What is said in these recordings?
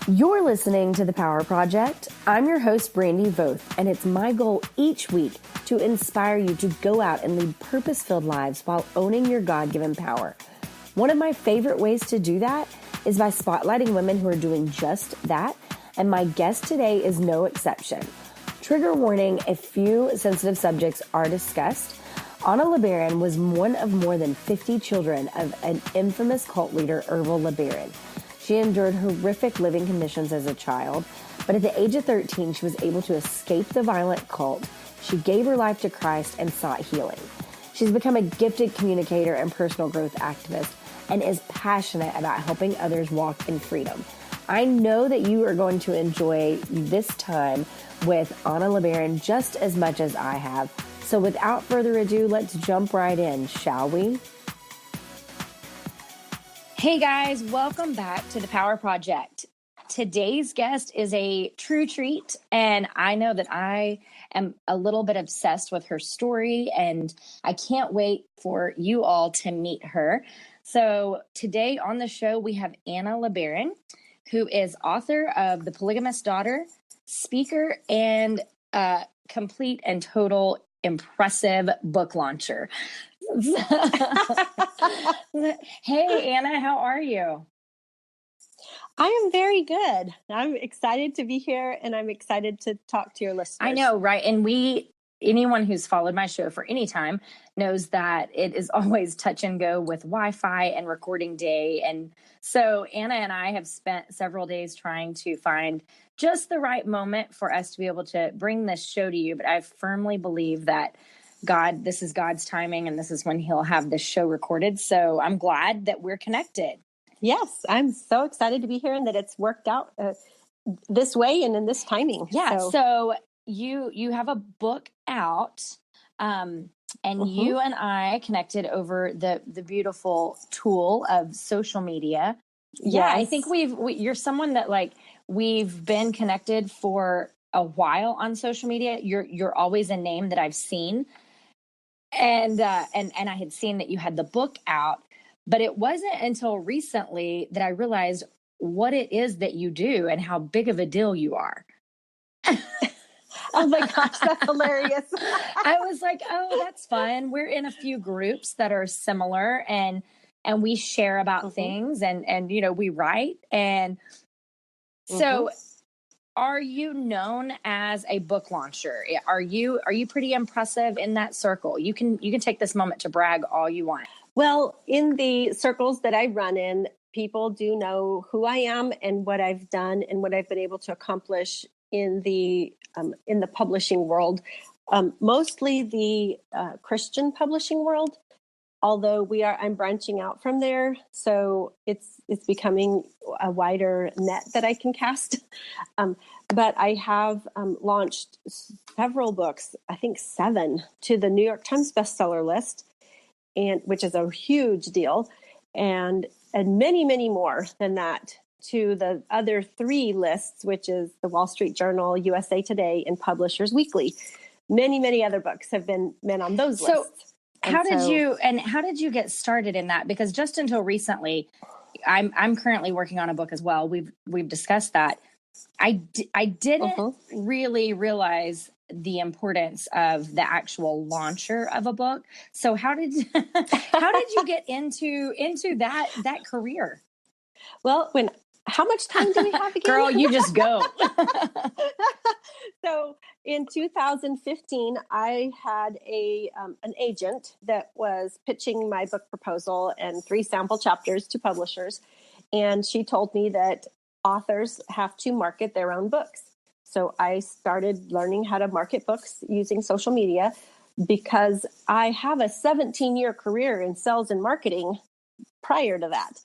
You're listening to The Power Project. I'm your host, Brandy Voth, and it's my goal each week to inspire you to go out and lead purpose-filled lives while owning your God-given power. One of my favorite ways to do that is by spotlighting women who are doing just that, and my guest today is no exception. Trigger warning, a few sensitive subjects are discussed. Anna Lebaron was one of more than 50 children of an infamous cult leader, Ervil Lebaron. She endured horrific living conditions as a child, but at the age of 13, she was able to escape the violent cult. She gave her life to Christ and sought healing. She's become a gifted communicator and personal growth activist and is passionate about helping others walk in freedom. I know that you are going to enjoy this time with Anna Lebaron just as much as I have. So without further ado, let's jump right in, shall we? Hey guys, welcome back to The Power Project. Today's guest is a true treat, and I know that I am a little bit obsessed with her story, and I can't wait for you all to meet her. So today on the show, we have Anna Lebaron, who is author of The Polygamous Daughter, speaker, and complete and total impressive book launcher. Hey, Anna, how are you? I am very good. I'm excited to be here, and I'm excited to talk to your listeners. I know, right? And anyone who's followed my show for any time knows that it is always touch and go with Wi-Fi and recording day. And so Anna and I have spent several days trying to find just the right moment for us to be able to bring this show to you. But I firmly believe that this is God's timing, and this is when he'll have this show recorded. So I'm glad that we're connected. Yes, I'm so excited to be here and that it's worked out this way and in this timing. Yeah. So you have a book out, and you and I connected over the beautiful tool of social media. Yeah, I think you're someone that we've been connected for a while on social media. You're always a name that I've seen. And I had seen that you had the book out, but it wasn't until recently that I realized what it is that you do and how big of a deal you are. Oh my gosh, that's hilarious. I was like, oh, that's fun. We're in a few groups that are similar, and we share about things, and we write. And so are you known as a book launcher? Are you pretty impressive in that circle? You can take this moment to brag all you want. Well, in the circles that I run in, people do know who I am and what I've done and what I've been able to accomplish in the publishing world, mostly the Christian publishing world. Although I'm branching out from there, so it's becoming a wider net that I can cast. But I have launched several books, I think 7, to the New York Times bestseller list, and which is a huge deal, and many, many more than that to the other 3 lists, which is the Wall Street Journal, USA Today, and Publishers Weekly. Many, many other books have been on those lists. How did you get started in that? Because just until recently, I'm currently working on a book as well. We've discussed that. I didn't really realize the importance of the actual launcher of a book. So how did you get into that career? Well, how much time do we have again? Girl, you just go. So in 2015, I had an agent that was pitching my book proposal and 3 sample chapters to publishers. And she told me that authors have to market their own books. So I started learning how to market books using social media because I have a 17-year career in sales and marketing prior to that.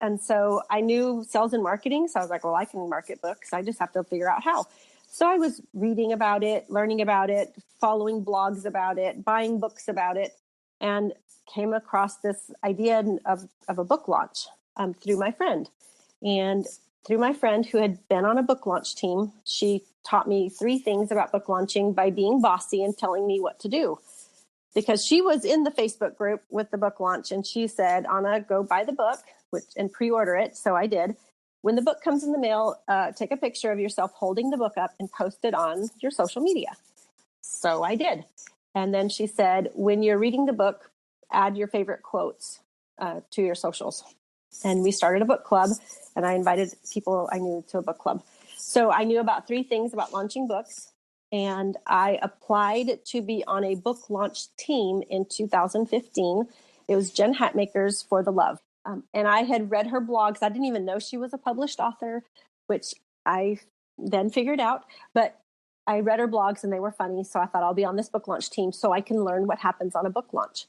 And so I knew sales and marketing. So I was like, well, I can market books. I just have to figure out how. So I was reading about it, learning about it, following blogs about it, buying books about it, and came across this idea of a book launch through my friend. And through my friend who had been on a book launch team, she taught me 3 things about book launching by being bossy and telling me what to do. Because she was in the Facebook group with the book launch, and she said, Anna, go buy the book and pre-order it. So I did. when the book comes in the mail, take a picture of yourself holding the book up and post it on your social media. So I did. And then she said, when you're reading the book, add your favorite quotes to your socials. And we started a book club, and I invited people I knew to a book club. So I knew about 3 things about launching books, and I applied to be on a book launch team in 2015. It was Jen Hatmaker's For the Love. And I had read her blogs. I didn't even know she was a published author, which I then figured out. But I read her blogs and they were funny. So I thought I'll be on this book launch team so I can learn what happens on a book launch.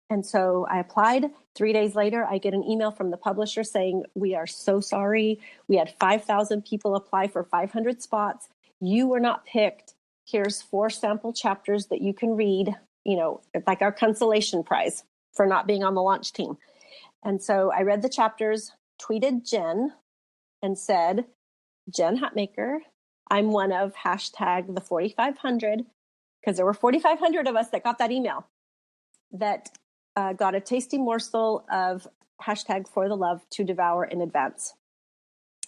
And so I applied. 3 days later, I get an email from the publisher saying, we are so sorry. We had 5,000 people apply for 500 spots. You were not picked. Here's 4 sample chapters that you can read, like our consolation prize for not being on the launch team. And so I read the chapters, tweeted Jen and said, Jen Hatmaker, I'm one of hashtag the 4,500, because there were 4,500 of us that got that email that got a tasty morsel of hashtag For the Love to devour in advance.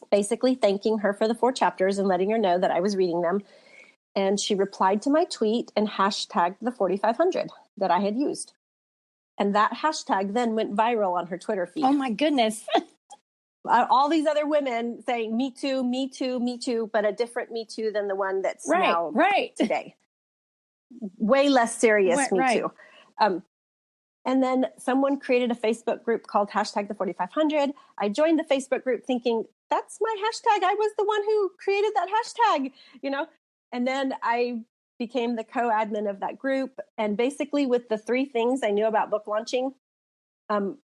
Basically thanking her for the 4 chapters and letting her know that I was reading them. And she replied to my tweet and hashtagged the 4,500 that I had used. And that hashtag then went viral on her Twitter feed. Oh my goodness. All these other women saying, me too, me too, me too, but a different me too than the one that's now today. Way less serious me too. And then someone created a Facebook group called hashtag the 4,500. I joined the Facebook group thinking, that's my hashtag. I was the one who created that hashtag, And then I became the co-admin of that group. And basically with the 3 things I knew about book launching,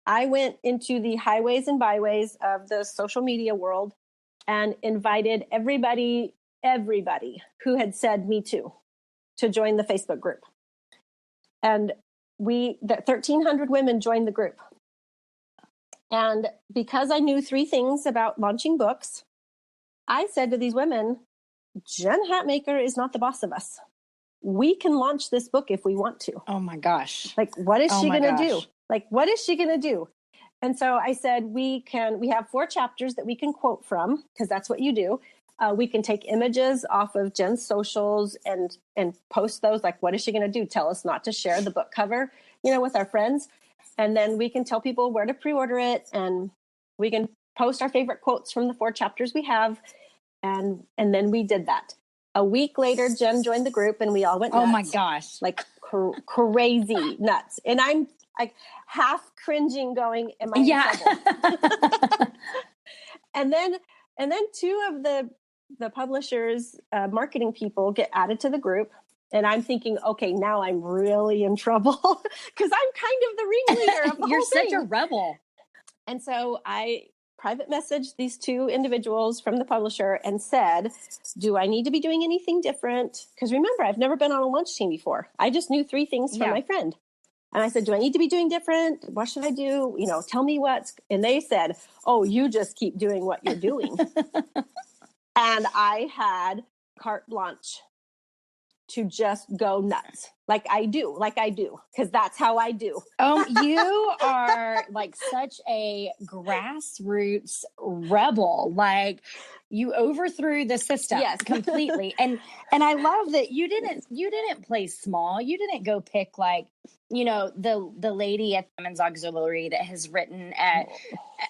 I went into the highways and byways of the social media world and invited everybody who had said me too to join the Facebook group. And the 1,300 women joined the group. And because I knew 3 things about launching books, I said to these women, Jen Hatmaker is not the boss of us. We can launch this book if we want to. Oh my gosh. Like, what is she going to do? Like, what is she going to do? And so I said, we have 4 chapters that we can quote from, because that's what you do. We can take images off of Jen's socials and post those. Like, what is she going to do? Tell us not to share the book cover, with our friends. And then we can tell people where to pre-order it. And we can post our favorite quotes from the 4 chapters we have. And then we did that. A week later, Jen joined the group and we all went nuts. Oh my gosh. Like crazy nuts. And I'm like half cringing going, am I in trouble? And then 2 of the publishers, marketing people get added to the group. And I'm thinking, okay, now I'm really in trouble because I'm kind of the ringleader of the You're whole thing. such a rebel. And so I private messaged these 2 individuals from the publisher and said, do I need to be doing anything different? Because remember, I've never been on a launch team before. I just knew 3 things from my friend. And I said, do I need to be doing different? What should I do? Tell me what's, and they said, oh, you just keep doing what you're doing. And I had carte blanche to just go nuts. Like I do, because that's how I do. You are like such a grassroots rebel. Like you overthrew the system completely. And I love that you didn't play small. You didn't go pick like, the lady at Women's Auxiliary that has written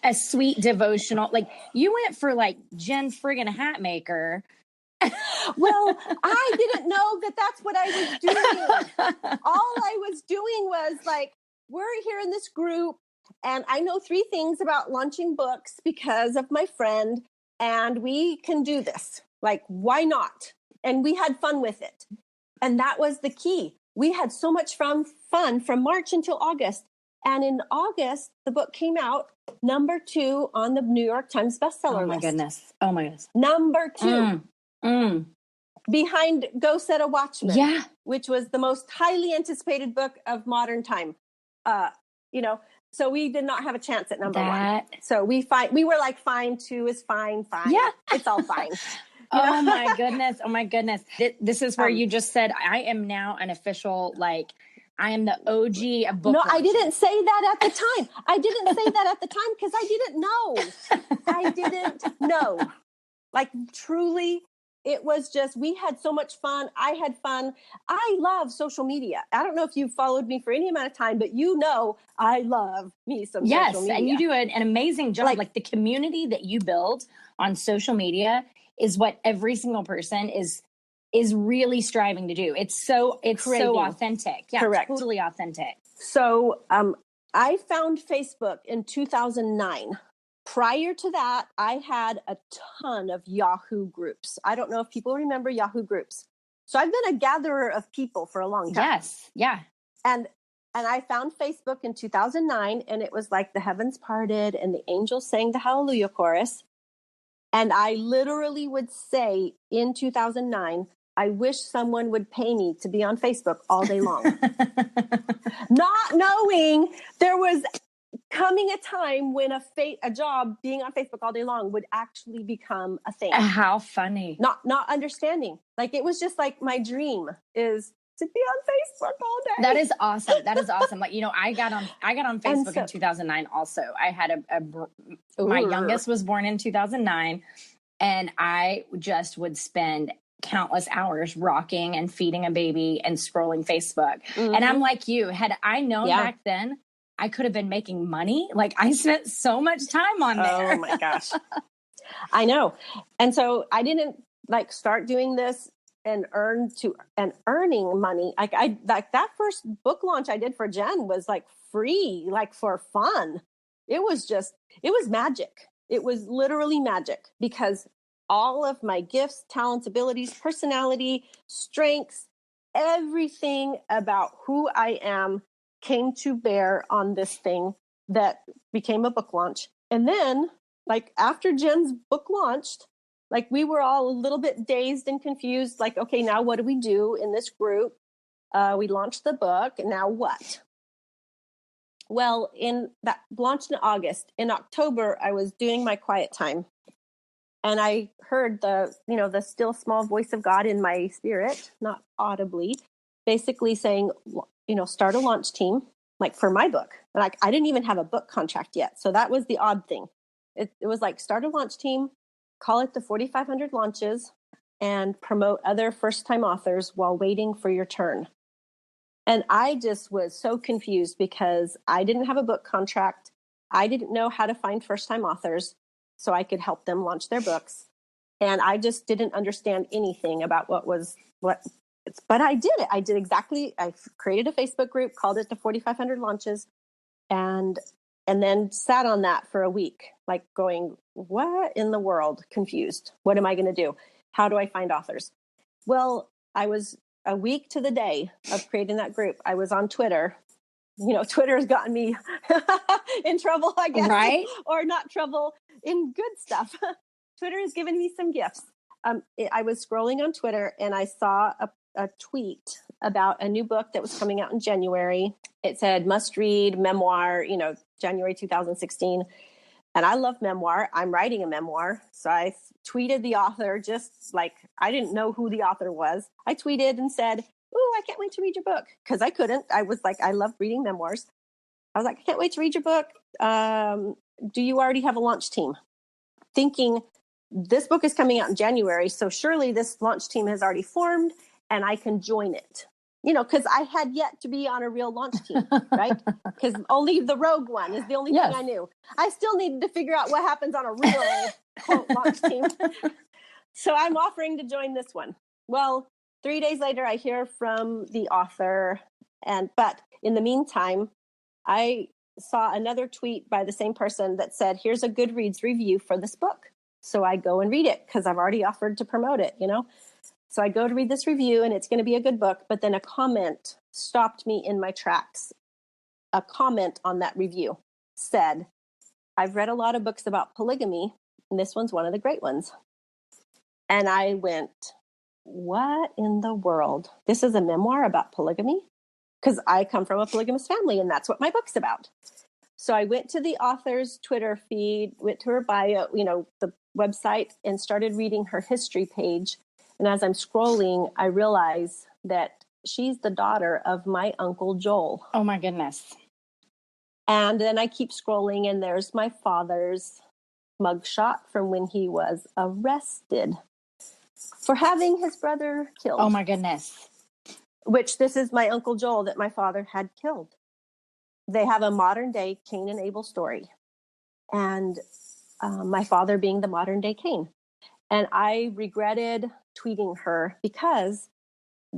a sweet devotional. Like you went for like Jen friggin' Hatmaker. Well, I didn't know that that's what I was doing. All I was doing was like, we're here in this group and I know 3 things about launching books because of my friend and we can do this. Like, why not? And we had fun with it. And that was the key. We had so much fun from March until August. And in August, the book came out number 2 on the New York Times bestseller list. Oh my goodness. Number 2. Behind Go Set a Watchman, which was the most highly anticipated book of modern time. So we did not have a chance at number 1. So we were like, fine, 2 is fine. Yeah. It's all fine. Oh my goodness. This is where you just said, I am now an official, like I am the OG of book No, launches. I didn't say that at the time. I didn't say that at the time because I didn't know. I didn't know. Like, truly, it was just, we had so much fun. I had fun. I love social media. I don't know if you've followed me for any amount of time, but you know I love me some social media. And you do an amazing job. Like the community that you build on social media is what every single person is really striving to do. It's so authentic. Yeah, correct. Totally authentic. So I found Facebook in 2009. Prior to that, I had a ton of Yahoo groups. I don't know if people remember Yahoo groups. So I've been a gatherer of people for a long time. Yes. Yeah. And I found Facebook in 2009, and it was like the heavens parted and the angels sang the Hallelujah chorus. And I literally would say in 2009, I wish someone would pay me to be on Facebook all day long. Not knowing there was coming a time when a job being on Facebook all day long would actually become a thing. How funny. Not understanding. Like, it was just like my dream is to be on Facebook all day. That is awesome. That is awesome. Like, I got on Facebook in 2009 also. I had my youngest was born in 2009, and I just would spend countless hours rocking and feeding a baby and scrolling Facebook. Mm-hmm. And I'm like you, had I known back then, I could have been making money. Like, I spent so much time on there. Oh my gosh. I know. And so I didn't start doing this and earning money. I that first book launch I did for Jen was free, for fun. It was magic. It was literally magic because all of my gifts, talents, abilities, personality, strengths, everything about who I am came to bear on this thing that became a book launch. And then, after Jen's book launched, we were all a little bit dazed and confused. Okay, now what do we do in this group? We launched the book. Now what? Well, in that launched in August. In October, I was doing my quiet time. And I heard the still small voice of God in my spirit, not audibly, basically saying, start a launch team, for my book. And I didn't even have a book contract yet. So that was the odd thing. It was start a launch team, call it the 4,500 launches, and promote other first-time authors while waiting for your turn. And I just was so confused because I didn't have a book contract. I didn't know how to find first-time authors so I could help them launch their books. And I just didn't understand anything about what. But I did it. I created a Facebook group, called it the 4,500 launches, and then sat on that for a week, going, what in the world? Confused. What am I going to do? How do I find authors? Well, I was a week to the day of creating that group. I was on Twitter. Twitter has gotten me in trouble, I guess, right? Or not trouble, in good stuff. Twitter has given me some gifts. I was scrolling on Twitter and I saw a tweet about a new book that was coming out in January. It said must read memoir, January 2016. And I love memoir. I'm writing a memoir. So I tweeted the author, just I didn't know who the author was. I tweeted and said, "Ooh, I can't wait to read your book." Because I couldn't. I was I love reading memoirs. I was I can't wait to read your book. Do you already have a launch team? Thinking this book is coming out in January. So surely this launch team has already formed and I can join it. Because I had yet to be on a real launch team, right? Because only the rogue one is the only thing I knew. I still needed to figure out what happens on a real quote launch team. So I'm offering to join this one. Well, 3 days later, I hear from the author. But in the meantime, I saw another tweet by the same person that said, here's a Goodreads review for this book. So I go and read it because I've already offered to promote it, So I go to read this review and it's going to be a good book. But then a comment stopped me in my tracks. A comment on that review said, I've read a lot of books about polygamy, and this one's one of the great ones. And I went, what in the world? This is a memoir about polygamy? Because I come from a polygamous family and that's what my book's about. So I went to the author's Twitter feed, went to her bio, the website, and started reading her history page. And as I'm scrolling, I realize that she's the daughter of my Uncle Joel. Oh my goodness. And then I keep scrolling, and there's my father's mugshot from when he was arrested for having his brother killed. Oh my goodness. Which this is my Uncle Joel that my father had killed. They have a modern day Cain and Abel story. And my father being the modern day Cain. And I regretted tweeting her because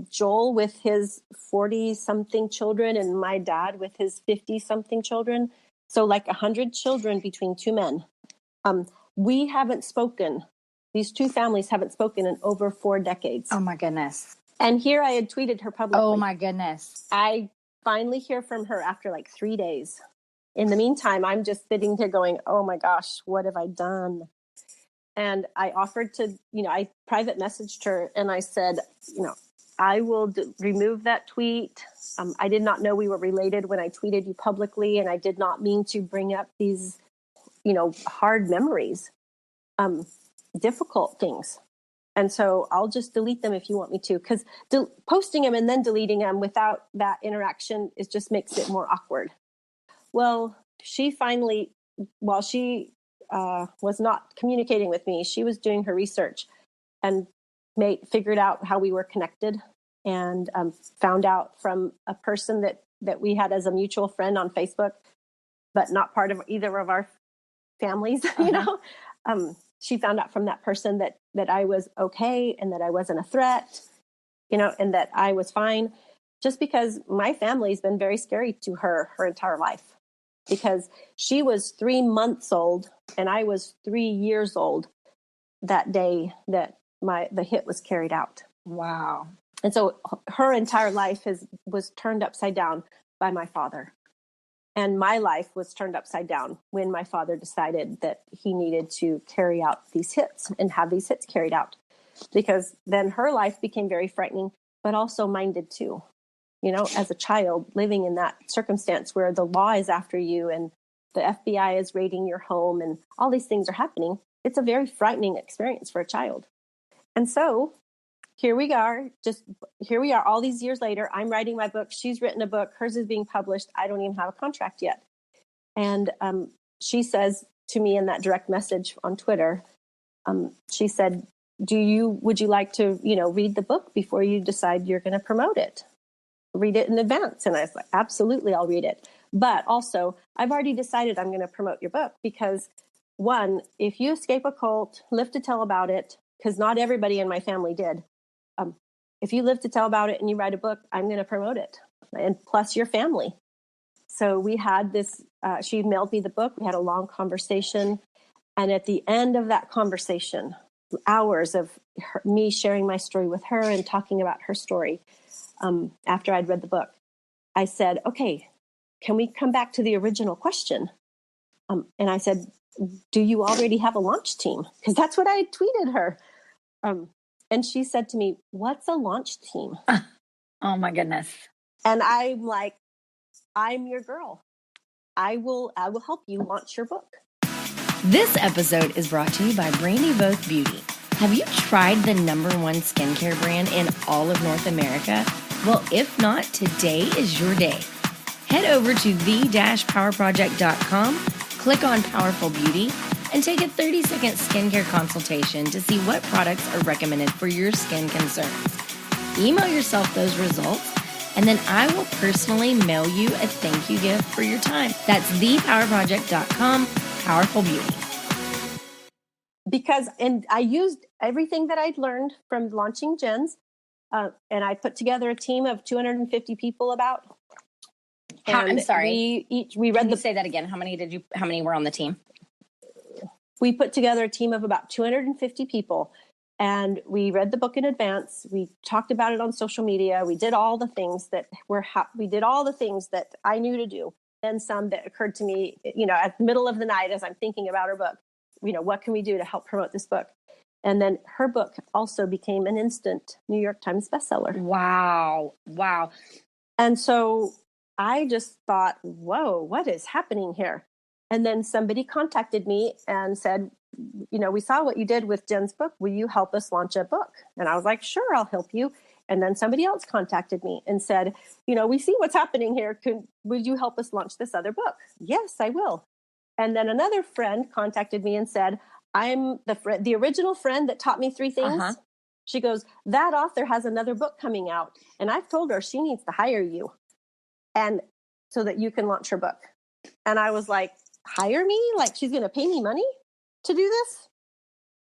Joel with his 40-something children and my dad with his 50-something children. So like 100 children between two men. We haven't spoken. These two families haven't spoken in over 4 decades. Oh my goodness. And here I had tweeted her publicly. Oh my goodness. I finally hear from her after like 3 days. In the meantime, I'm just sitting here going, oh my gosh, what have I done? And I offered to, I private messaged her and I said, I will remove that tweet. I did not know we were related when I tweeted you publicly, and I did not mean to bring up these, hard memories, difficult things. And so I'll just delete them if you want me to, because posting them and then deleting them without that interaction just makes it more awkward. Well, she finally, while she was not communicating with me, she was doing her research and figured out how we were connected, and found out from a person that we had as a mutual friend on Facebook, but not part of either of our families. She found out from that person that I was okay and that I wasn't a threat, and that I was fine, just because my family's been very scary to her entire life, because she was 3 months old and I was 3 years old that day that the hit was carried out. Wow. And so her entire life was turned upside down by my father. And my life was turned upside down when my father decided that he needed to carry out these hits and have these hits carried out. Because then her life became very frightening, but also mine did too. As a child living in that circumstance where the law is after you and the FBI is raiding your home and all these things are happening, it's a very frightening experience for a child. And so here we are all these years later. I'm writing my book. She's written a book. Hers is being published. I don't even have a contract yet. And she says to me in that direct message on Twitter, she said, would you like to, read the book before you decide you're going to promote it? Read it in advance. And I was like, absolutely, I'll read it. But also, I've already decided I'm going to promote your book because, one, if you escape a cult, live to tell about it, because not everybody in my family did. If you live to tell about it and you write a book, I'm going to promote it, and plus your family. So we had this, she mailed me the book. We had a long conversation. And at the end of that conversation, hours of me sharing my story with her and talking about her story, after I'd read the book, I said, okay, can we come back to the original question? And I said, do you already have a launch team? Because that's what I tweeted her. And she said to me, what's a launch team? Oh my goodness. And I'm like, I'm your girl. I will help you launch your book. This episode is brought to you by Brandy Voth Beauty. Have you tried the #1 skincare brand in all of North America? Well, if not, today is your day. Head over to the-powerproject.com, click on Powerful Beauty, and take a 30-second skincare consultation to see what products are recommended for your skin concerns. Email yourself those results, and then I will personally mail you a thank you gift for your time. That's thepowerproject.com, Powerful Beauty. And I used everything that I'd learned from launching Jen's, and I put together a team of 250 people about. I'm sorry. We read. Can you say that again? How many were on the team? We put together a team of about 250 people, and we read the book in advance. We talked about it on social media. We did all the things that I knew to do, and some that occurred to me, at the middle of the night as I'm thinking about her book. What can we do to help promote this book? And then her book also became an instant New York Times bestseller. Wow. And so I just thought, whoa, what is happening here? And then somebody contacted me and said, we saw what you did with Jen's book. Will you help us launch a book? And I was like, sure, I'll help you. And then somebody else contacted me and said, we see what's happening here. Would you help us launch this other book? Yes, I will. And then another friend contacted me and said, I'm the original friend that taught me 3 things. Uh-huh. She goes, that author has another book coming out, and I've told her she needs to hire you, and so that you can launch her book. And I was like, hire me? Like, she's going to pay me money to do this?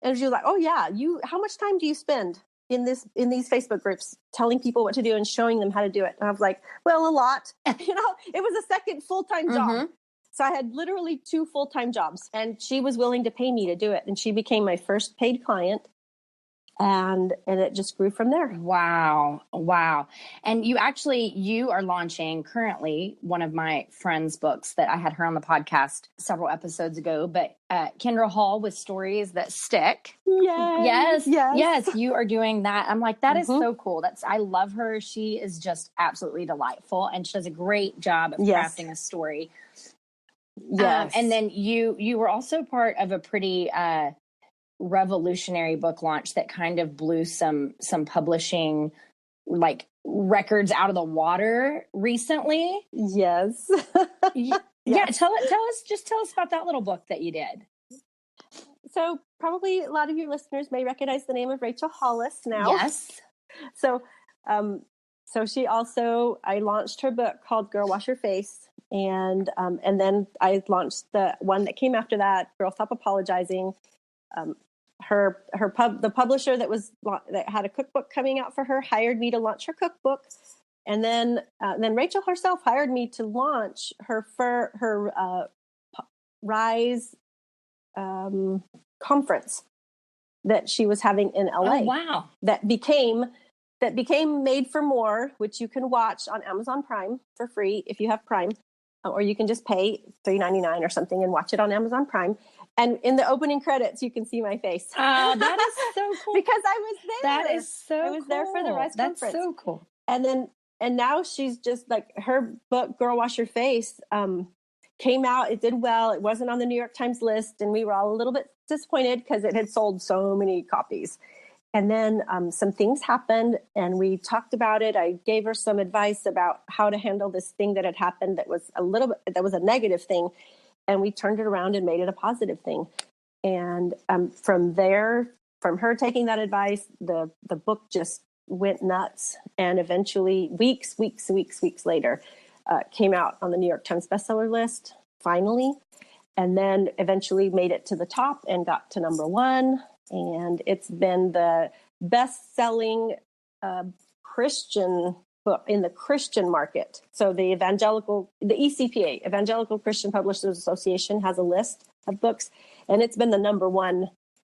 And she was like, oh yeah, how much time do you spend in these Facebook groups telling people what to do and showing them how to do it? And I was like, well, a lot. It was a second full-time job. So I had literally 2 full-time jobs, and she was willing to pay me to do it. And she became my first paid client. And it just grew from there. Wow. And you are launching currently one of my friend's books that I had her on the podcast several episodes ago, but Kindra Hall with Stories That Stick. Yes. You are doing that. I'm like, that is so cool. I love her. She is just absolutely delightful, and she does a great job of crafting a story. Yes. And then you were also part of a pretty revolutionary book launch that kind of blew some publishing like records out of the water recently. Yes. Yeah. Tell us about that little book that you did. So probably a lot of your listeners may recognize the name of Rachel Hollis now. Yes. So she also, I launched her book called Girl Wash Your Face. And then I launched the one that came after that, Girl Stop Apologizing. The publisher that had a cookbook coming out for her hired me to launch her cookbook, and then Rachel herself hired me to launch her Rise conference that she was having in LA. Oh, wow! That became Made for More, which you can watch on Amazon Prime for free if you have Prime, or you can just pay $3.99 or something and watch it on Amazon Prime. And in the opening credits, you can see my face. Oh, that is so cool. Because I was there. That is so cool. I was there for the Rise conference. That's so cool. And now she's just like, her book, Girl Wash Your Face, came out. It did well. It wasn't on the New York Times list. And we were all a little bit disappointed because it had sold so many copies. And then some things happened, and we talked about it. I gave her some advice about how to handle this thing that had happened that was a negative thing. And we turned it around and made it a positive thing. And from her taking that advice, the book just went nuts. And eventually, weeks later, came out on the New York Times bestseller list, finally. And then eventually made it to the top and got to number 1. And it's been the best-selling Christian book in the Christian market. So the ECPA, Evangelical Christian Publishers Association, has a list of books, and it's been the number 1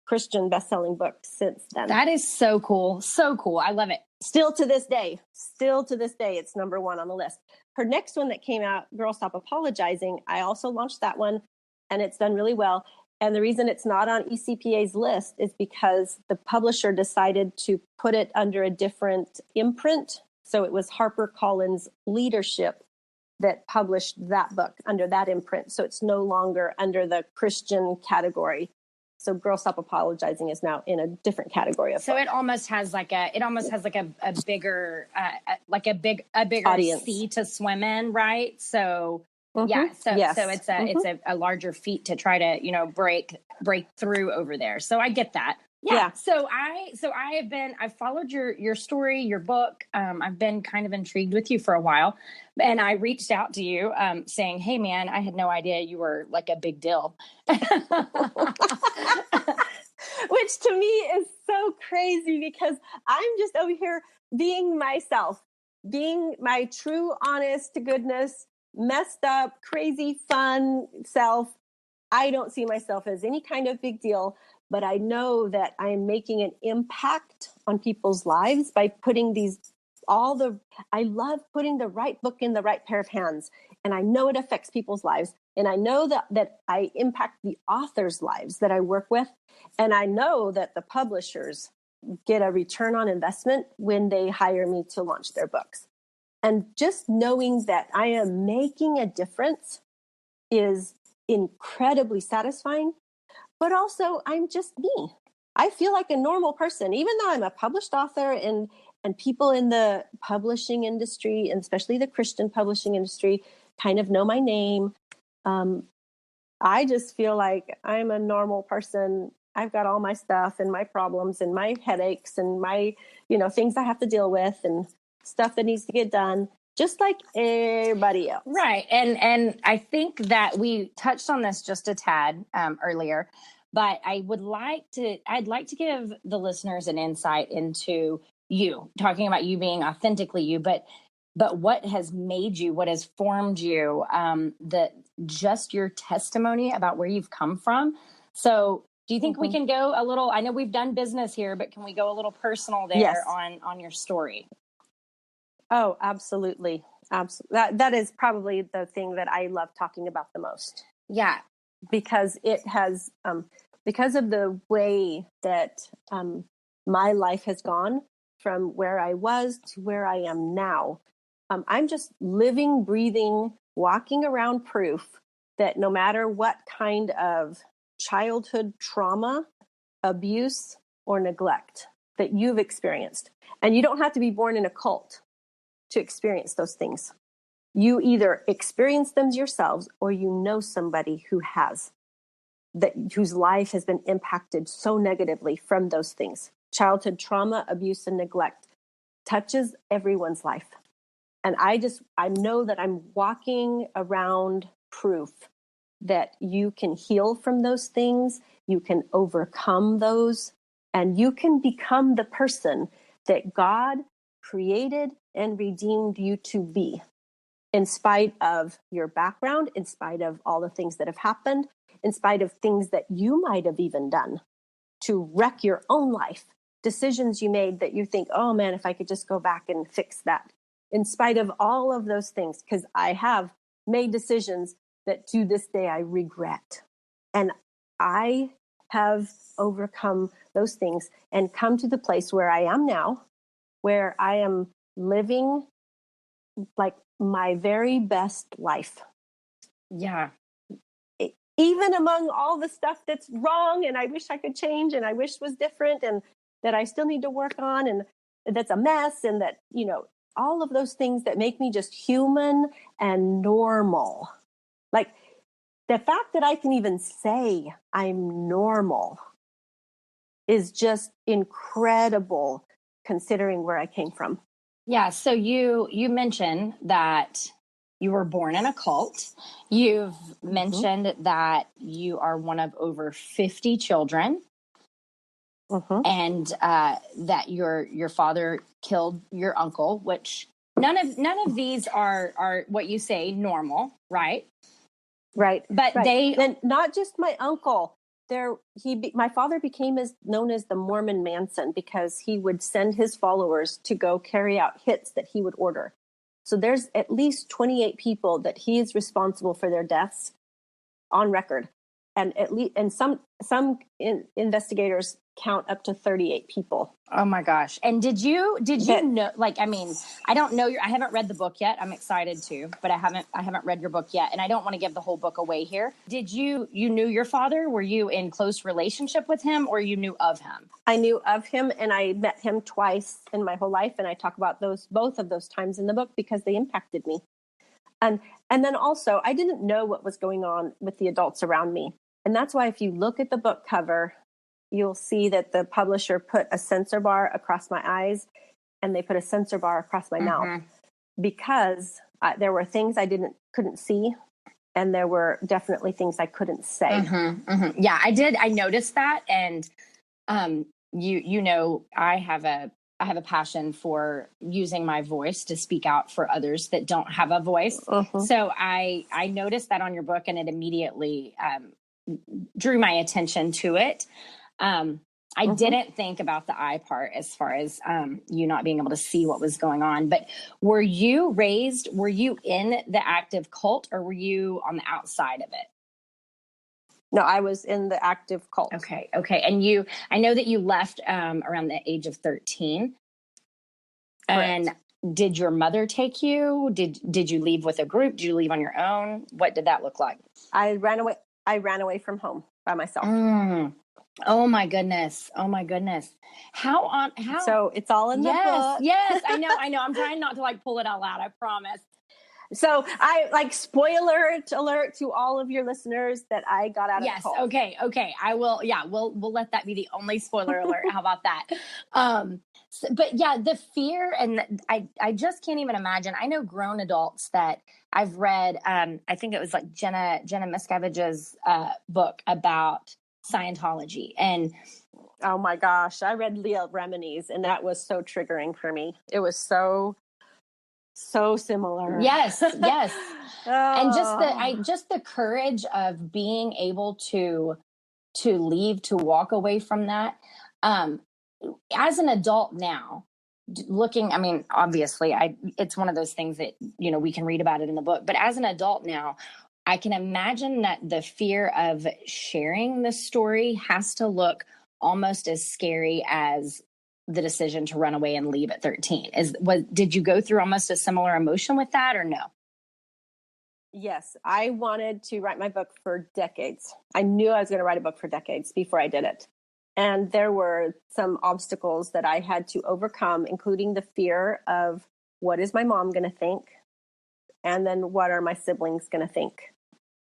Christian best-selling book since then. That is so cool. So cool. I love it. Still to this day, it's number 1 on the list. Her next one that came out, Girl Stop Apologizing, I also launched that one, and it's done really well. And the reason it's not on ECPA's list is because the publisher decided to put it under a different imprint. So it was HarperCollins Leadership that published that book under that imprint. So it's no longer under the Christian category. So Girl Stop Apologizing is now in a different category of so book. It almost has like a bigger audience. Sea to swim in, right? So so it's a larger feat to try to break through over there. So I get that. Yeah. So I've followed your story, your book. I've been kind of intrigued with you for a while, and I reached out to you saying, "Hey, man, I had no idea you were like a big deal," which to me is so crazy because I'm just over here being myself, being my true, honest to goodness, messed up, crazy, fun self. I don't see myself as any kind of big deal. But I know that I'm making an impact on people's lives by putting I love putting the right book in the right pair of hands. And I know it affects people's lives. And I know that I impact the authors' lives that I work with. And I know that the publishers get a return on investment when they hire me to launch their books. And just knowing that I am making a difference is incredibly satisfying. But also, I'm just me. I feel like a normal person, even though I'm a published author and and people in the publishing industry, and especially the Christian publishing industry, kind of know my name. I just feel like I'm a normal person. I've got all my stuff and my problems and my headaches and my, things I have to deal with and stuff that needs to get done, just like everybody else. Right. And I think that we touched on this just a tad earlier, but I'd like to give the listeners an insight into you, talking about you being authentically you, but what has made you, what has formed you, just your testimony about where you've come from. So do you think we can go a little, I know we've done business here, but can we go a little personal there? Yes. on your story? Oh, absolutely. Absolutely. That is probably the thing that I love talking about the most. Yeah. Because it has, because of the way that my life has gone from where I was to where I am now. I'm just living, breathing, walking around proof that no matter what kind of childhood trauma, abuse, or neglect that you've experienced, and you don't have to be born in a cult to experience those things. You either experience them yourselves or you know somebody who has, whose life has been impacted so negatively from those things. Childhood trauma, abuse, and neglect touches everyone's life. And I know that I'm walking around proof that you can heal from those things, you can overcome those, and you can become the person that God created and redeemed you to be, in spite of your background, in spite of all the things that have happened, in spite of things that you might have even done to wreck your own life, decisions you made that you think, oh man, if I could just go back and fix that. In spite of all of those things, because I have made decisions that to this day I regret. And I have overcome those things and come to the place where I am now, where I am living like my very best life. Yeah. Even among all the stuff that's wrong and I wish I could change and I wish was different and that I still need to work on and that's a mess and that, all of those things that make me just human and normal. Like the fact that I can even say I'm normal is just incredible considering where I came from. Yeah. So you mentioned that you were born in a cult. You've mentioned that you are one of over 50 children. And that your father killed your uncle, which none of these are what you say normal, right? Right. But right. And not just my uncle. My father became known as the Mormon Manson because he would send his followers to go carry out hits that he would order. So there's at least 28 people that he is responsible for their deaths on record. And some investigators count up to 38 people. Oh my gosh. And did you know, I don't know I haven't read the book yet. I'm excited to, but I haven't read your book yet. And I don't want to give the whole book away here. Did you knew your father? Were you in close relationship with him or you knew of him? I knew of him and I met him twice in my whole life. And I talk about both of those times in the book because they impacted me. And then also I didn't know what was going on with the adults around me. And that's why if you look at the book cover, you'll see that the publisher put a censor bar across my eyes and they put a censor bar across my mouth because there were things I couldn't see. And there were definitely things I couldn't say. Yeah, I did. I noticed that. And, I have a passion for using my voice to speak out for others that don't have a voice. So I noticed that on your book and it immediately, drew my attention to it. I didn't think about the eye part as far as you not being able to see what was going on. But were you in the active cult or were you on the outside of it? No, I was in the active cult. Okay. And I know that you left around the age of 13. Correct. And did your mother take you? Did you leave with a group? Did you leave on your own? What did that look like? I ran away from home by myself. Oh my goodness. How So it's all in the book. Yes, I know. I'm trying not to like pull it out loud, I promise. So I like spoiler alert to all of your listeners that I got out of the cult. Okay. I will. Yeah, we'll let that be the only spoiler alert. How about that? But yeah, the fear, and I just can't even imagine. I know grown adults that I've read. I think it was like Jenna Miscavige's book about Scientology, and oh my gosh, I read Leah Remini's, and that was so triggering for me. It was so similar. Yes. And just the courage of being able to leave, to walk away from that. As an adult now, looking, I mean, obviously it's one of those things that, we can read about it in the book, but as an adult now, I can imagine that the fear of sharing the story has to look almost as scary as the decision to run away and leave at 13. Did you go through almost a similar emotion with that, or no? Yes, I wanted to write my book for decades. I knew I was going to write a book for decades before I did it. And there were some obstacles that I had to overcome, including the fear of what is my mom going to think? And then what are my siblings going to think?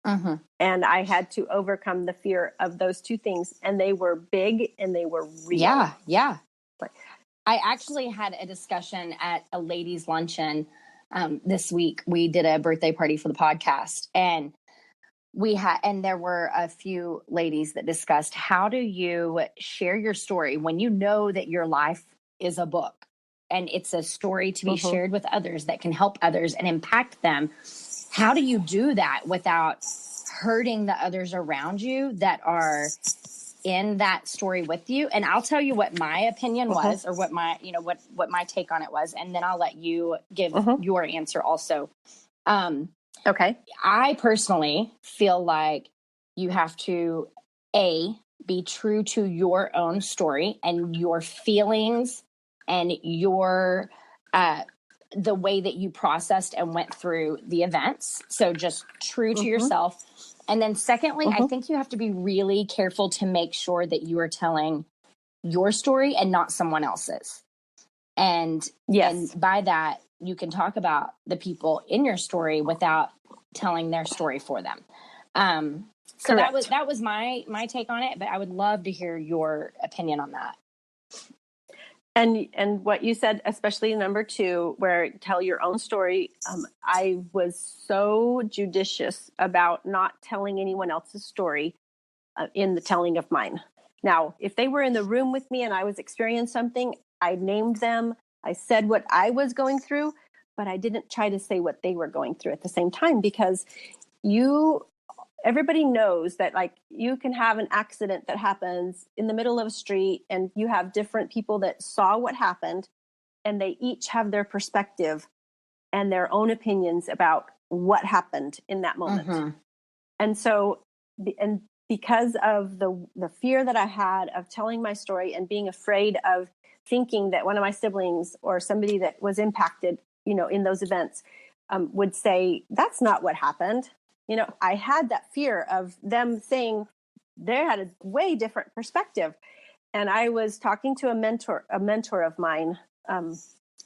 Mm-hmm. And I had to overcome the fear of those two things. And they were big and they were real. Yeah. I actually had a discussion at a ladies' luncheon this week. We did a birthday party for the podcast, and there were a few ladies that discussed, how do you share your story when you know that your life is a book and it's a story to be shared with others that can help others and impact them? How do you do that without hurting the others around you that are in that story with you? And I'll tell you what my opinion was, or what my, what my take on it was. And then I'll let you give your answer also. Okay. I personally feel like you have to, be true to your own story and your feelings and your, the way that you processed and went through the events. So just true to yourself. And then secondly, I think you have to be really careful to make sure that you are telling your story and not someone else's. And, and by that, you can talk about the people in your story without telling their story for them. So that was my take on it, but I would love to hear your opinion on that. And what you said, especially number 2, where tell your own story, I was so judicious about not telling anyone else's story in the telling of mine. Now, if they were in the room with me and I was experiencing something, I named them, I said what I was going through, but I didn't try to say what they were going through at the same time, because everybody knows that, like, you can have an accident that happens in the middle of a street and you have different people that saw what happened, and they each have their perspective and their own opinions about what happened in that moment. And so, and because of the fear that I had of telling my story and being afraid of thinking that one of my siblings or somebody that was impacted, in those events, would say, that's not what happened. I had that fear of them saying they had a way different perspective. And I was talking to a mentor of mine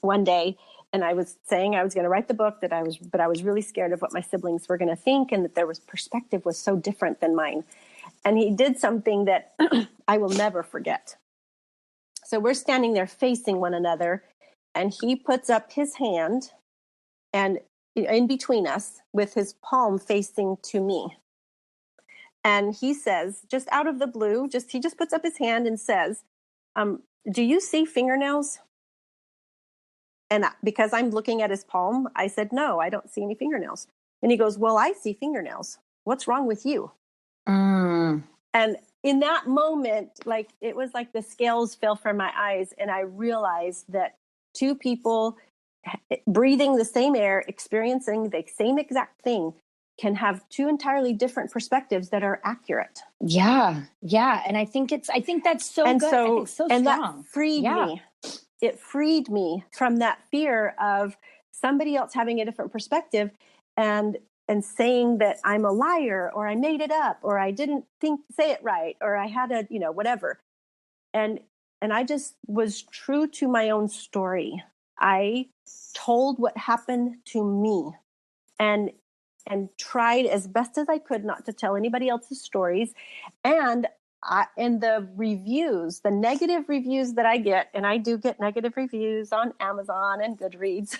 one day, and I was saying I was going to write the book, but I was really scared of what my siblings were going to think, and that their perspective was so different than mine. And he did something that I will never forget. So we're standing there facing one another, and he puts up his hand and in between us with his palm facing to me. And he says, just out of the blue, he just puts up his hand and says, do you see fingernails? And because I'm looking at his palm, I said, no, I don't see any fingernails. And he goes, well, I see fingernails. What's wrong with you? And in that moment, like, it was like the scales fell from my eyes, and I realized that two people breathing the same air, experiencing the same exact thing, can have two entirely different perspectives that are accurate. Yeah. And I think that's so good. I think so strong. And that freed me. It freed me from that fear of somebody else having a different perspective. And and saying that I'm a liar, or I made it up, or I didn't say it right, or I had a, whatever. And I just was true to my own story. I told what happened to me, and tried as best as I could not to tell anybody else's stories. And the reviews, the negative reviews that I get, and I do get negative reviews on Amazon and Goodreads.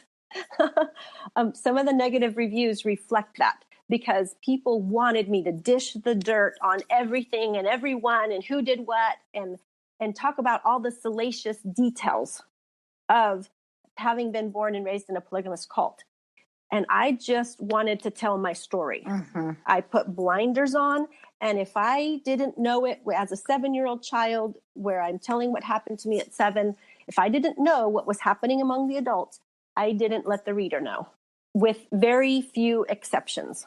Some of the negative reviews reflect that, because people wanted me to dish the dirt on everything and everyone and who did what, and talk about all the salacious details of having been born and raised in a polygamous cult. And I just wanted to tell my story. Mm-hmm. I put blinders on. And if I didn't know it as a 7-year-old child, where I'm telling what happened to me at 7, if I didn't know what was happening among the adults, I didn't let the reader know, with very few exceptions.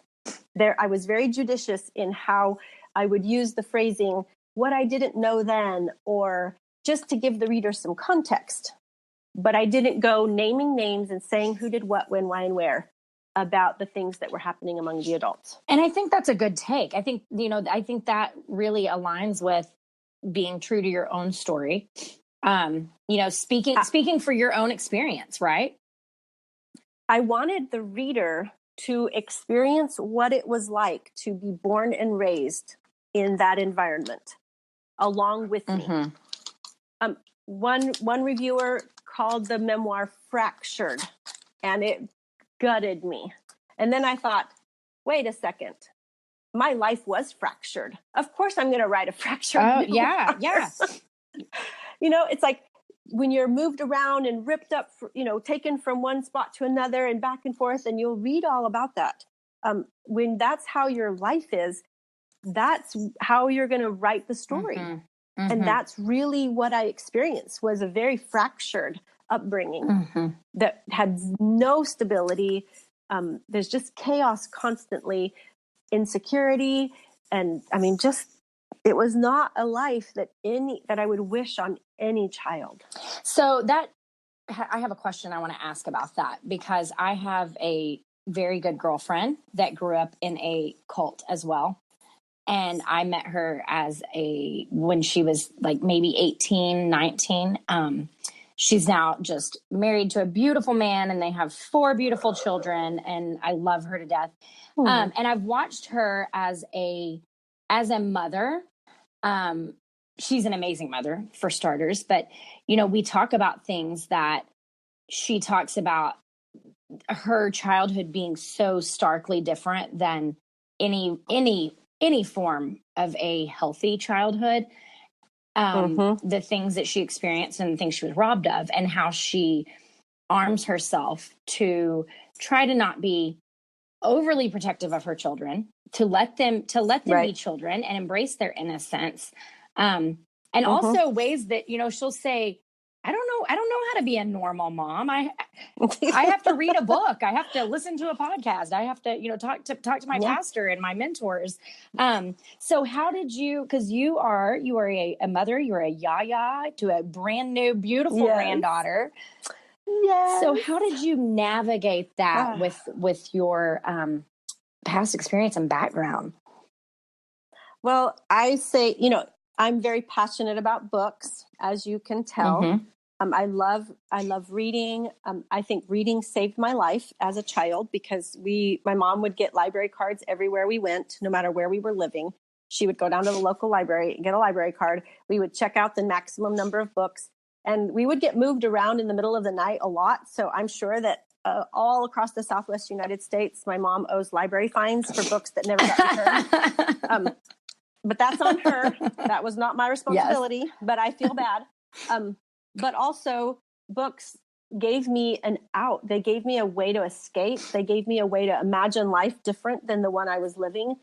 I was very judicious in how I would use the phrasing, what I didn't know then, or just to give the reader some context. But I didn't go naming names and saying who did what, when, why, and where about the things that were happening among the adults. And I think that's a good take. I think, I think that really aligns with being true to your own story. Speaking for your own experience, right? I wanted the reader to experience what it was like to be born and raised in that environment along with me. Mm-hmm. One reviewer called the memoir fractured, and it gutted me. And then I thought, wait a second, my life was fractured. Of course I'm going to write a fractured memoir. Yeah. It's like when you're moved around and ripped up, taken from one spot to another and back and forth, and you'll read all about that. When that's how your life is, that's how you're going to write the story. Mm-hmm. Mm-hmm. And that's really what I experienced, was a very fractured upbringing mm-hmm. that had no stability. There's just chaos constantly, insecurity. And it was not a life that I would wish on any child. So I have a question I want to ask about that, because I have a very good girlfriend that grew up in a cult as well. And I met her when she was like maybe 18, 19. She's now just married to a beautiful man, and they have 4 beautiful children, and I love her to death. And I've watched her as a mother. She's an amazing mother, for starters, but we talk about things that she talks about, her childhood being so starkly different than any form of a healthy childhood. The things that she experienced and the things she was robbed of, and how she arms herself to try to not be overly protective of her children, to let them right. be children and embrace their innocence. And also ways that, she'll say, I don't know how to be a normal mom. I have to read a book. I have to listen to a podcast. I have to, talk to my pastor and my mentors. So how did you, because you are a mother, you're a YaYa to a brand new, beautiful granddaughter. Yes. So how did you navigate that with your past experience and background? Well, I say, I'm very passionate about books, as you can tell. Mm-hmm. I love reading. I think reading saved my life as a child, because my mom would get library cards everywhere we went, no matter where we were living. She would go down to the local library and get a library card. We would check out the maximum number of books, and we would get moved around in the middle of the night a lot. So I'm sure that all across the Southwest United States, my mom owes library fines for books that never got returned. But that's on her. That was not my responsibility, yes. But I feel bad. But also, books gave me an out. They gave me a way to escape. They gave me a way to imagine life different than the one I was living.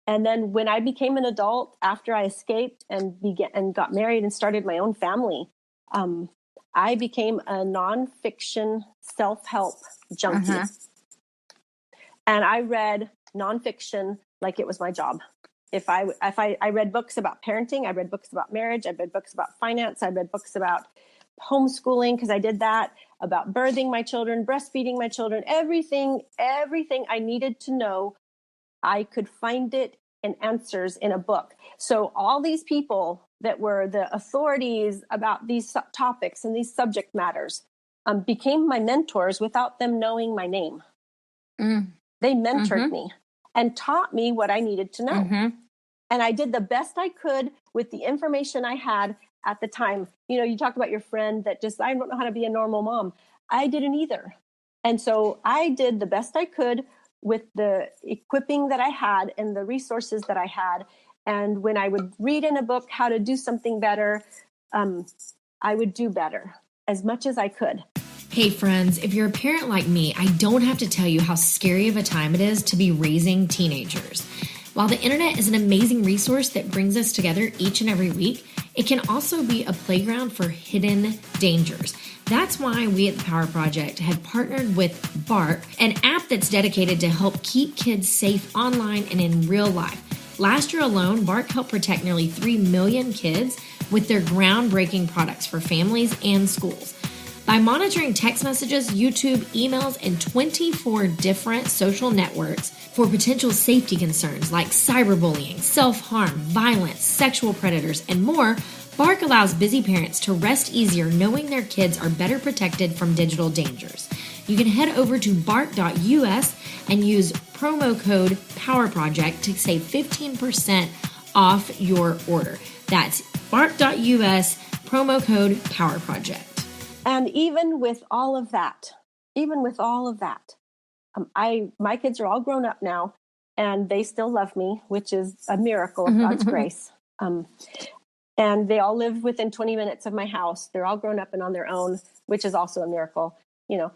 And then when I became an adult, after I escaped and got married and started my own family, I became a nonfiction self-help junkie. And I read nonfiction like it was my job. If I read books about parenting, I read books about marriage, I read books about finance, I read books about homeschooling, because I did that, about birthing my children, breastfeeding my children, everything I needed to know I could find it in answers in a book. So all these people that were the authorities about these topics and these subject matters became my mentors without them knowing my name. They mentored me and taught me what I needed to know. And I did the best I could with the information I had at the time. You know, you talked about your friend that just, I don't know how to be a normal mom. I didn't either. And so I did the best I could with the equipping that I had and the resources that I had. And when I would read in a book how to do something better, I would do better as much as I could. Hey friends, if you're a parent like me, I don't have to tell you how scary of a time it is to be raising teenagers. While the internet is an amazing resource that brings us together each and every week, it can also be a playground for hidden dangers. That's why we at the Power Project have partnered with Bark, an app that's dedicated to help keep kids safe online and in real life. Last year alone, Bark helped protect nearly 3 million kids with their groundbreaking products for families and schools. By monitoring text messages, YouTube, emails, and 24 different social networks for potential safety concerns like cyberbullying, self-harm, violence, sexual predators, and more, Bark allows busy parents to rest easier knowing their kids are better protected from digital dangers. You can head over to bark.us and use promo code POWERPROJECT to save 15% off your order. That's bark.us, promo code POWERPROJECT. And even with all of that, my kids are all grown up now, and they still love me, which is a miracle of God's grace. And they all live within 20 minutes of my house. They're all grown up and on their own, which is also a miracle, you know.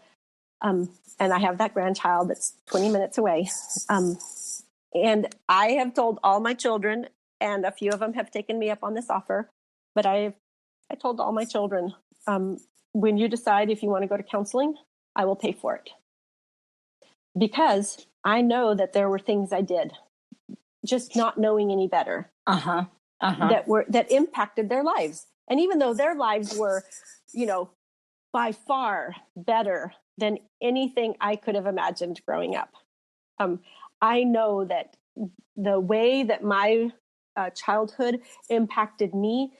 And I have that grandchild that's 20 minutes away. And I have told all my children, and a few of them have taken me up on this offer, but I told all my children, when you decide if you want to go to counseling, I will pay for it. Because I know that there were things I did, just not knowing any better, that impacted their lives. And even though their lives were, you know, by far better than anything I could have imagined growing up, I know that the way that my childhood impacted me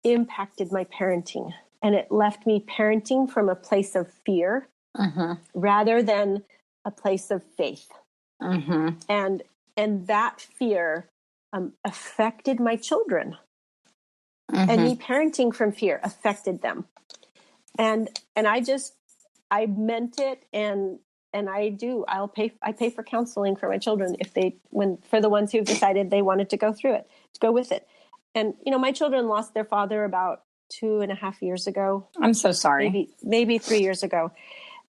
impacted my parenting. And it left me parenting from a place of fear rather than a place of faith. And that fear affected my children. And me parenting from fear affected them. And I meant it, and I pay for counseling for my children for the ones who've decided they wanted to go through it, to go with it. And, you know, my children lost their father about 2.5 years ago. I'm so sorry. Maybe 3 years ago.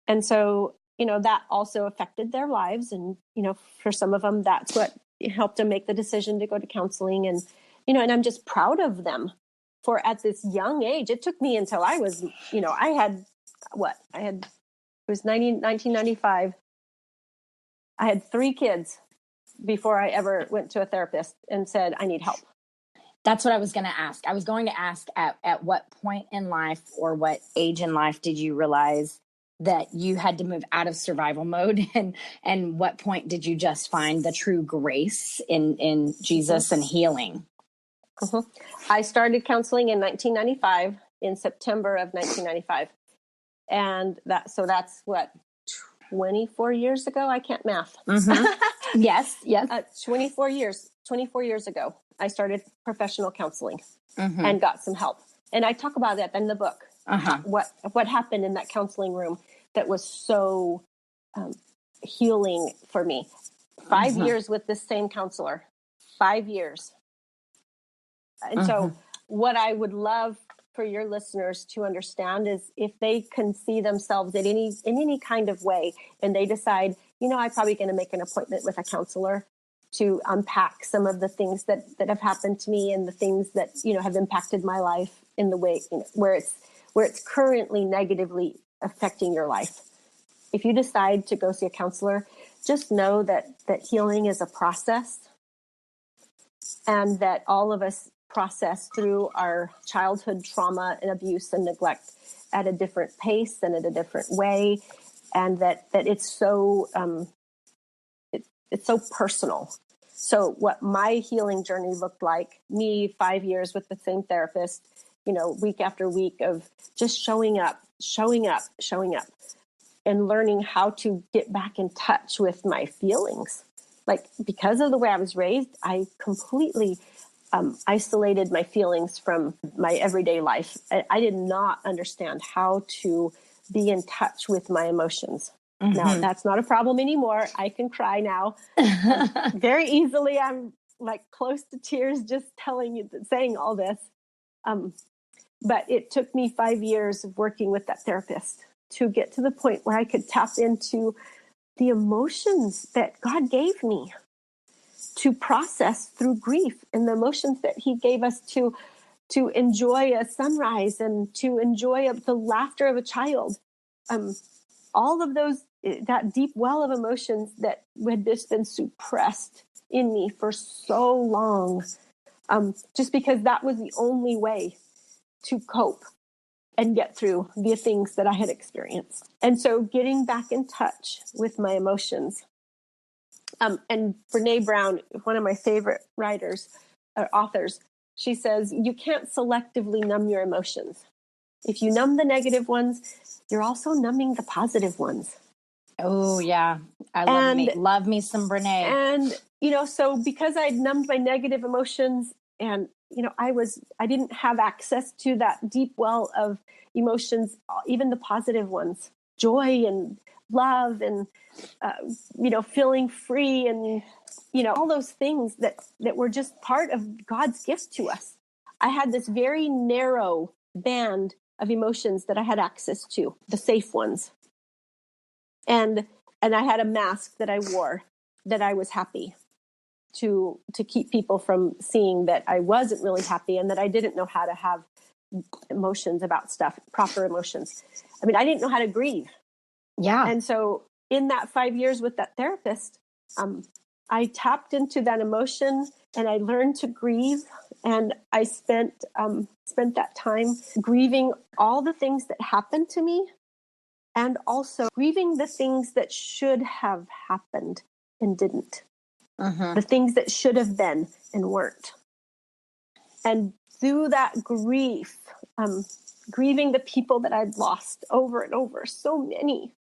And so, you know, that also affected their lives. And, you know, for some of them, that's what helped them make the decision to go to counseling. And, you know, and I'm just proud of them for at this young age. It took me until I was, you know, it was 1995. I had 3 kids before I ever went to a therapist and said, I need help. That's what I was going to ask. I was going to ask at what point in life or what age in life did you realize that you had to move out of survival mode, and what point did you just find the true grace in Jesus and healing? I started counseling in 1995, in September of 1995. And that's what, 24 years ago? I can't math. Yes. 24 years ago, I started professional counseling and got some help. And I talk about that in the book. What happened in that counseling room that was so healing for me. 5 years with this same counselor. 5 years. And so what I would love for your listeners to understand is if they can see themselves in any kind of way, and they decide, you know, I'm probably going to make an appointment with a counselor to unpack some of the things that have happened to me and the things that, you know, have impacted my life in the way, you know, where it's currently negatively affecting your life. If you decide to go see a counselor, just know that healing is a process, and that all of us process through our childhood trauma and abuse and neglect at a different pace and at a different way. And that it's so, it's so personal. So what my healing journey looked like, me 5 years with the same therapist, week after week of just showing up, and learning how to get back in touch with my feelings. Like, because of the way I was raised, I completely isolated my feelings from my everyday life. I did not understand how to be in touch with my emotions. Mm-hmm. Now, that's not a problem anymore. I can cry now very easily. I'm like close to tears just saying all this. But it took me 5 years of working with that therapist to get to the point where I could tap into the emotions that God gave me to process through grief, and the emotions that he gave us to enjoy a sunrise and to enjoy the laughter of a child. All of those, that deep well of emotions that had just been suppressed in me for so long, just because that was the only way to cope and get through the things that I had experienced. And so getting back in touch with my emotions. And Brene Brown, one of my favorite authors, she says, you can't selectively numb your emotions. If you numb the negative ones, you're also numbing the positive ones. Oh, yeah. I love me some Brene. And, so because I'd numbed my negative emotions, and, I didn't have access to that deep well of emotions, even the positive ones, joy and love and, feeling free and, all those things that were just part of God's gift to us. I had this very narrow band of emotions that I had access to, the safe ones. And I had a mask that I wore that I was happy to keep people from seeing that I wasn't really happy and that I didn't know how to have emotions about stuff, proper emotions. I mean, I didn't know how to grieve. Yeah. And so in that 5 years with that therapist, I tapped into that emotion and I learned to grieve. And I spent that time grieving all the things that happened to me, and also grieving the things that should have happened and didn't. Uh-huh. The things that should have been and weren't. And through that grief, grieving the people that I'd lost over and over, so many,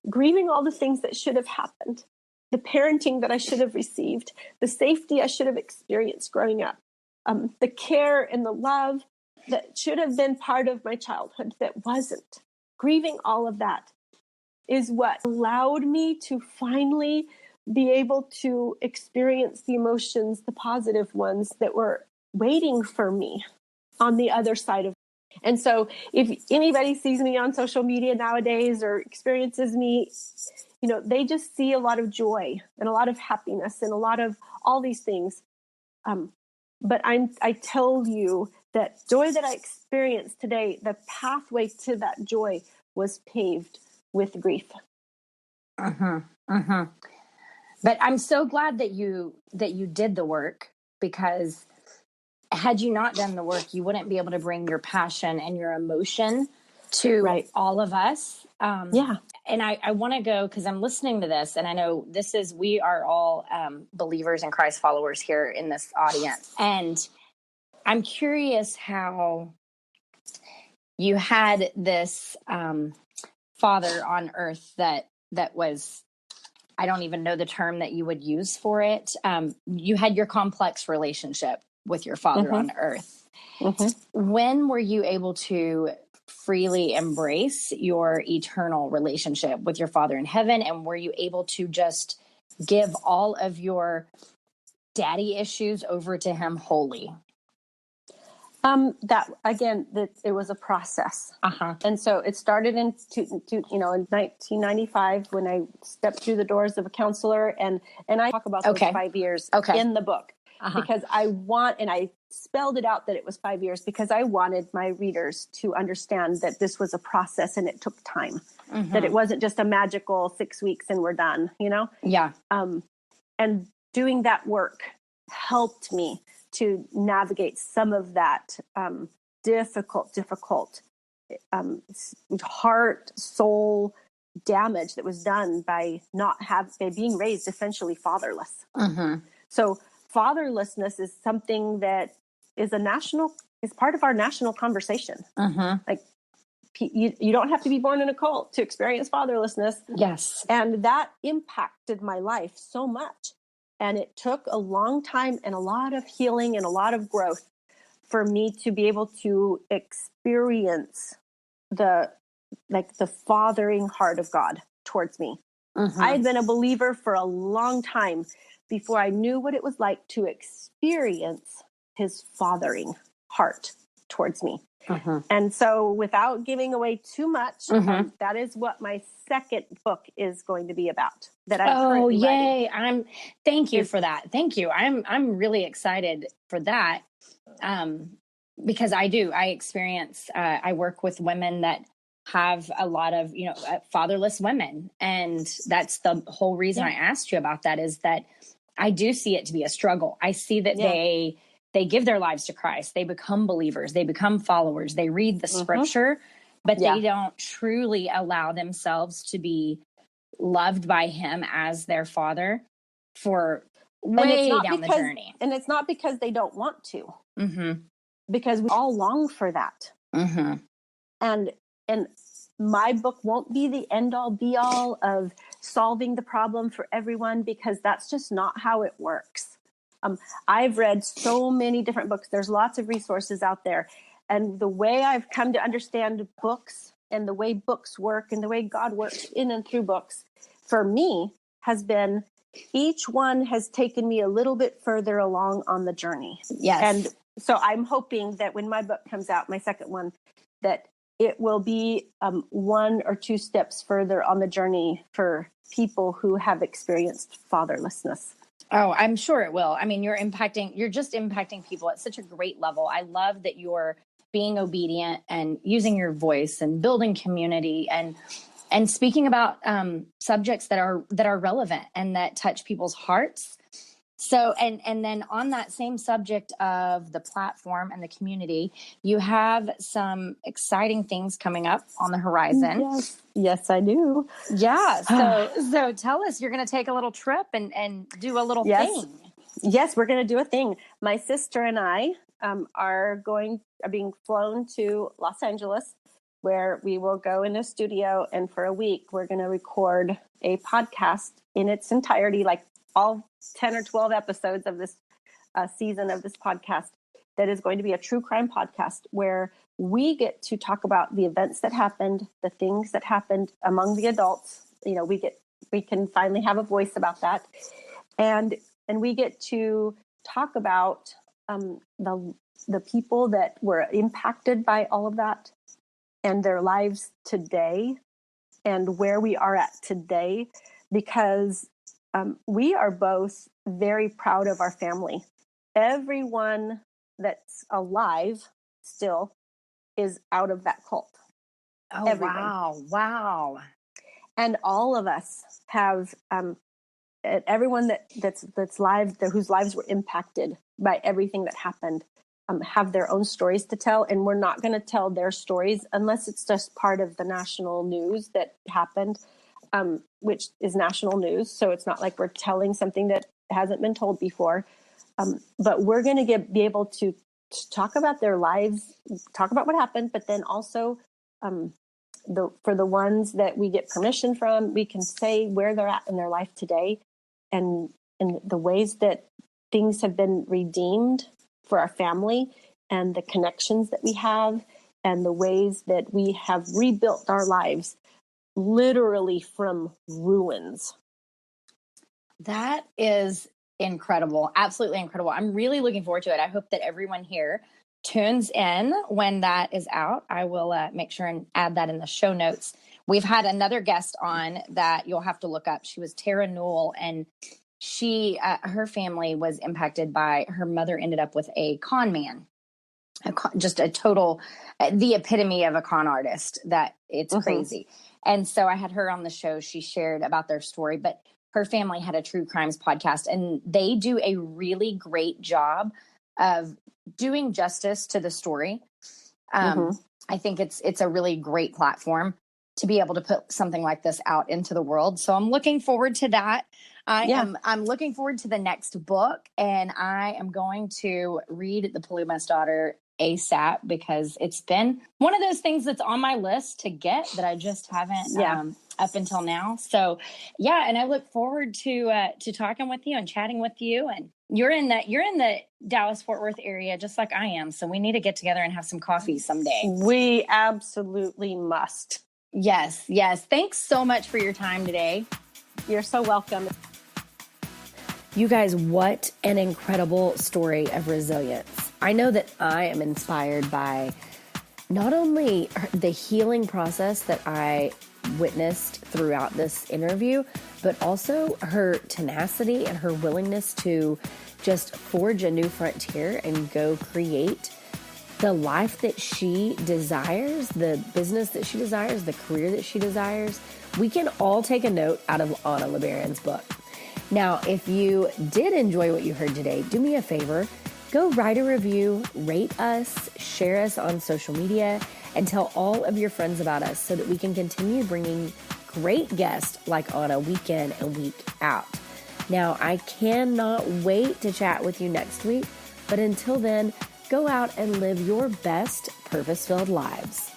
grieving all the things that should have happened, the parenting that I should have received, the safety I should have experienced growing up, the care and the love that should have been part of my childhood that wasn't. Grieving all of that is what allowed me to finally be able to experience the emotions, the positive ones that were waiting for me on the other side of it. And so if anybody sees me on social media nowadays or experiences me, they just see a lot of joy and a lot of happiness and a lot of all these things. But I tell you that joy that I experienced today, the pathway to that joy was paved with grief. Uh-huh. Uh-huh. But I'm so glad that you did the work, because had you not done the work, you wouldn't be able to bring your passion and your emotion to all of us. Yeah. And I want to go, because I'm listening to this, and I know we are all believers and Christ followers here in this audience. And I'm curious how you had this father on earth that was, I don't even know the term that you would use for it. You had your complex relationship with your father on earth. Mm-hmm. When were you able to freely embrace your eternal relationship with your father in heaven? And were you able to just give all of your daddy issues over to him wholly? It was a process. Uh-huh. And so it started in 1995 when I stepped through the doors of a counselor, and I talk about those 5 years in the book, because I spelled it out that it was 5 years because I wanted my readers to understand that this was a process and it took time, that it wasn't just a magical 6 weeks and we're done, Yeah. And doing that work helped me to navigate some of that difficult heart, soul damage that was done by by being raised essentially fatherless. Mm-hmm. So fatherlessness is something that is part of our national conversation. Mm-hmm. Like you don't have to be born in a cult to experience fatherlessness. Yes. And that impacted my life so much. And it took a long time and a lot of healing and a lot of growth for me to be able to experience the fathering heart of God towards me. Mm-hmm. I had been a believer for a long time before I knew what it was like to experience his fathering heart towards me. Mm-hmm. And so without giving away too much, Mm-hmm. that is what my second book is going to be about that I'm Oh, currently yay. writing. Thank you for that. Thank you. I'm really excited for that. Because I experience, I work with women that have a lot of, fatherless women. And that's the whole reason I asked you about that, is that I do see it to be a struggle. I see that they give their lives to Christ. They become believers. They become followers. They read the scripture, but they don't truly allow themselves to be loved by him as their father for way down the journey. And it's not because they don't want to. Mm-hmm. Because we all long for that. Mm-hmm. And my book won't be the end all be all of solving the problem for everyone, because that's just not how it works. I've read so many different books. There's lots of resources out there. And the way I've come to understand books and the way books work and the way God works in and through books, for me, has been each one has taken me a little bit further along on the journey. Yes. And so I'm hoping that when my book comes out, my second one, that it will be 1 or 2 steps further on the journey for people who have experienced fatherlessness. Oh, I'm sure it will. I mean, you're just impacting people at such a great level. I love that you're being obedient and using your voice and building community and speaking about subjects that are relevant and that touch people's hearts. So, and then on that same subject of the platform and the community, you have some exciting things coming up on the horizon. Yes, I do. Yeah. So tell us, you're going to take a little trip and do a little thing. Yes, we're going to do a thing. My sister and I are being flown to Los Angeles, where we will go in a studio, and for a week, we're going to record a podcast in its entirety, like all 10 or 12 episodes of this season of this podcast, that is going to be a true crime podcast where we get to talk about the events that happened, the things that happened among the adults. We can finally have a voice about that. And we get to talk about the people that were impacted by all of that and their lives today and where we are at today, because we are both very proud of our family. Everyone that's alive still is out of that cult. Oh, everyone. Wow. And all of us have, everyone that's live, whose lives were impacted by everything that happened, have their own stories to tell. And we're not going to tell their stories unless it's just part of the national news that happened, which is national news. So it's not like we're telling something that hasn't been told before. But we're going to be able to talk about their lives, talk about what happened, but then also for the ones that we get permission from, we can say where they're at in their life today and the ways that things have been redeemed for our family and the connections that we have and the ways that we have rebuilt our lives literally from ruins. That is incredible. Absolutely incredible. I'm really looking forward to it. I hope that everyone here tunes in when that is out. I will make sure and add that in the show notes. We've had another guest on that you'll have to look up. She was Tara Newell, and she, her family was impacted by her mother ended up with a con man, just a total, the epitome of a con artist. That it's crazy. And so I had her on the show. She shared about their story, but her family had a true crimes podcast, and they do a really great job of doing justice to the story. I think it's a really great platform to be able to put something like this out into the world. So I'm looking forward to that. I'm looking forward to the next book, and I am going to read The Polygamous Daughter ASAP, because it's been one of those things that's on my list to get that I just haven't up until now. So and I look forward to talking with you and chatting with you. And you're in the Dallas Fort Worth area just like I am, so we need to get together and have some coffee someday. We absolutely must. Yes. Thanks so much for your time today. You're so welcome. You guys, what an incredible story of resilience. I know that I am inspired by not only the healing process that I witnessed throughout this interview, but also her tenacity and her willingness to just forge a new frontier and go create the life that she desires, the business that she desires, the career that she desires. We can all take a note out of Anna Lebaron's book. Now, if you did enjoy what you heard today, do me a favor, go write a review, rate us, share us on social media, and tell all of your friends about us so that we can continue bringing great guests like Anna week in and week out. Now, I cannot wait to chat with you next week, but until then, go out and live your best purpose-filled lives.